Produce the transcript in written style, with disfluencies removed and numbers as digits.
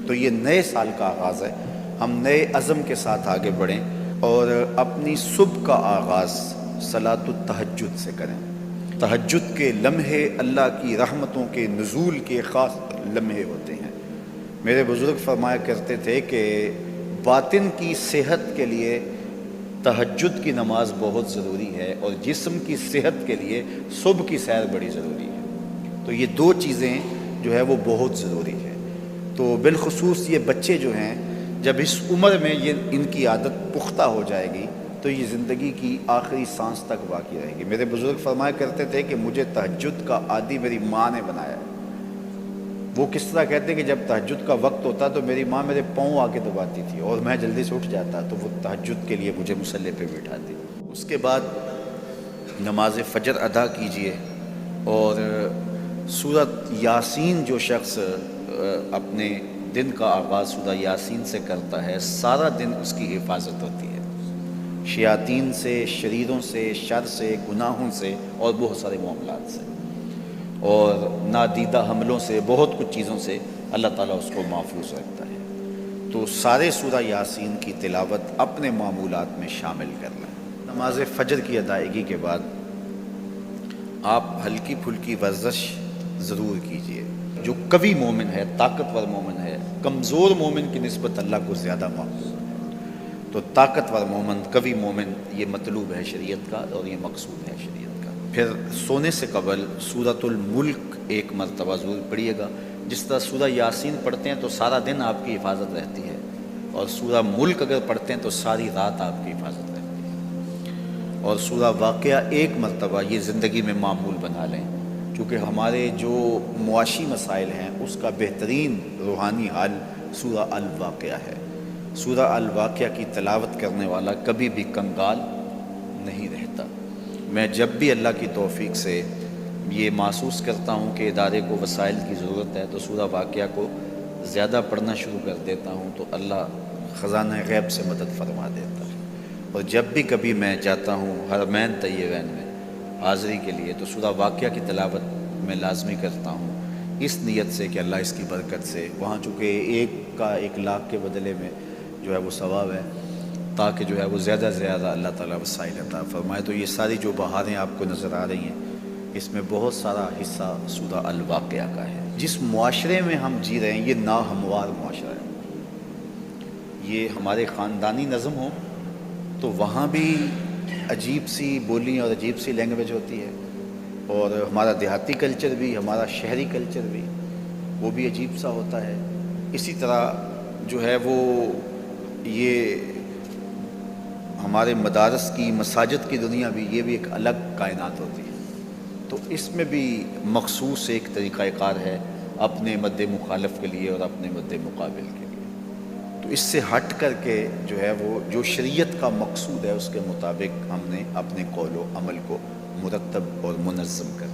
تو یہ نئے سال کا آغاز ہے، ہم نئے عزم کے ساتھ آگے بڑھیں اور اپنی صبح کا آغاز صلاۃ التہجد سے کریں۔ تہجد کے لمحے اللہ کی رحمتوں کے نزول کے خاص لمحے ہوتے ہیں۔ میرے بزرگ فرمایا کرتے تھے کہ باطن کی صحت کے لیے تہجد کی نماز بہت ضروری ہے اور جسم کی صحت کے لیے صبح کی سیر بڑی ضروری ہے۔ تو یہ دو چیزیں جو ہے وہ بہت ضروری ہے۔ تو بالخصوص یہ بچے جو ہیں، جب اس عمر میں ان کی عادت پختہ ہو جائے گی تو یہ زندگی کی آخری سانس تک باقی رہے گی۔ میرے بزرگ فرمایا کرتے تھے کہ مجھے تہجد کا عادی میری ماں نے بنایا ہے۔ وہ کس طرح کہتے ہیں کہ جب تہجد کا وقت ہوتا تو میری ماں میرے پاؤں آ کے دباتی تھی اور میں جلدی سے اٹھ جاتا تو وہ تہجد کے لیے مجھے مصلی پہ بٹھاتی۔ اس کے بعد نماز فجر ادا کیجئے اور سورۃ یاسین جو شخص اپنے دن کا آغاز سورہ یاسین سے کرتا ہے، سارا دن اس کی حفاظت ہوتی ہے، شیاطین سے، شریروں سے، شر سے، گناہوں سے اور بہت سارے معاملات سے اور نادیدہ حملوں سے، بہت کچھ چیزوں سے اللہ تعالیٰ اس کو محفوظ رکھتا ہے۔ تو سارے سورہ یاسین کی تلاوت اپنے معمولات میں شامل کر لیں۔ نماز فجر کی ادائیگی کے بعد آپ ہلکی پھلکی ورزش ضرور کیجئے۔ جو قوی مومن ہے، طاقتور مومن ہے، کمزور مومن کی نسبت اللہ کو زیادہ محبوب ہے۔ تو طاقتور مومن، قوی مومن، یہ مطلوب ہے شریعت کا اور یہ مقصود ہے شریعت کا۔ پھر سونے سے قبل سورۃ الملک ایک مرتبہ ضرور پڑھیے گا۔ جس طرح سورہ یاسین پڑھتے ہیں تو سارا دن آپ کی حفاظت رہتی ہے، اور سورہ ملک اگر پڑھتے ہیں تو ساری رات آپ کی حفاظت رہتی ہے۔ اور سورہ واقعہ ایک مرتبہ یہ زندگی میں معمول بنا لیں، کیونکہ ہمارے جو معاشی مسائل ہیں اس کا بہترین روحانی حل سورہ الواقعہ ہے۔ سورہ الواقعہ کی تلاوت کرنے والا کبھی بھی کنگال نہیں رہتا۔ میں جب بھی اللہ کی توفیق سے یہ محسوس کرتا ہوں کہ ادارے کو وسائل کی ضرورت ہے تو سورہ واقعہ کو زیادہ پڑھنا شروع کر دیتا ہوں، تو اللہ خزانہ غیب سے مدد فرما دیتا ہے۔ اور جب بھی کبھی میں جاتا ہوں حرمین طیبین میں حاضری کے لیے تو سورہ واقعہ کی تلاوت میں لازمی کرتا ہوں، اس نیت سے کہ اللہ اس کی برکت سے، وہاں چونکہ 1,00,000 کے بدلے میں جو ہے وہ ثواب ہے، تاکہ جو ہے وہ زیادہ سے زیادہ اللہ تعالیٰ وسائل عطا فرمائے۔ تو یہ ساری جو بہاریں آپ کو نظر آ رہی ہیں، اس میں بہت سارا حصہ سورہ الواقعہ کا ہے۔ جس معاشرے میں ہم جی رہے ہیں یہ ناہموار معاشرہ ہے۔ یہ ہمارے خاندانی نظم ہو تو وہاں بھی عجیب سی بولی اور عجیب سی لینگویج ہوتی ہے، اور ہمارا دیہاتی کلچر بھی، ہمارا شہری کلچر بھی، وہ بھی عجیب سا ہوتا ہے۔ اسی طرح جو ہے وہ یہ ہمارے مدارس کی، مساجد کی دنیا بھی، یہ بھی ایک الگ کائنات ہوتی ہے۔ تو اس میں بھی مخصوص ایک طریقہ کار ہے اپنے مد مخالف کے لیے اور اپنے مد مقابل کے لیے۔ تو اس سے ہٹ کر کے جو ہے وہ جو شریعت کا مقصود ہے اس کے مطابق ہم نے اپنے قول و عمل کو مرتب اور منظم کر